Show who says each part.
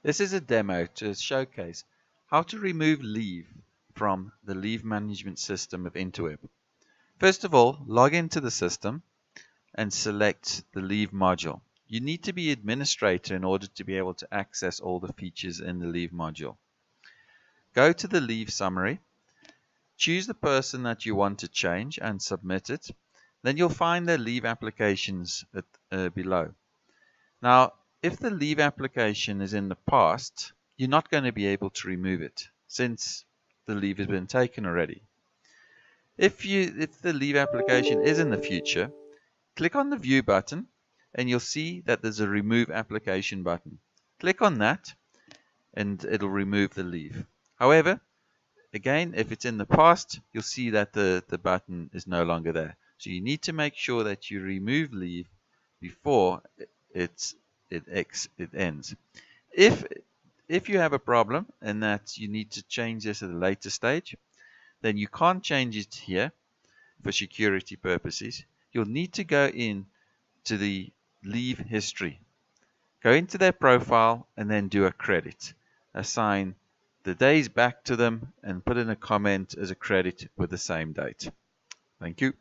Speaker 1: This is a demo to showcase how to remove leave from the leave management system of Intoweb. First of all, log into the system and select the Leave module. You need to be administrator in order to be able to access all the features in the Leave module. Go to the Leave summary, choose the person that you want to change and submit it. Then you'll find the leave applications below. Now, if the leave application is in the past, you're not going to be able to remove it since the leave has been taken already. If the leave application is in the future, click on the View button and you'll see that there's a Remove Application button. Click on that and it'll remove the leave. However, again, if it's in the past, you'll see that the button is no longer there. So you need to make sure that you remove leave before it ends. If you have a problem and that you need to change this at a later stage, then you can't change it here for security purposes. You'll need to go in to the leave history. Go into their profile and then do a credit. Assign the days back to them and put in a comment as a credit with the same date. Thank you.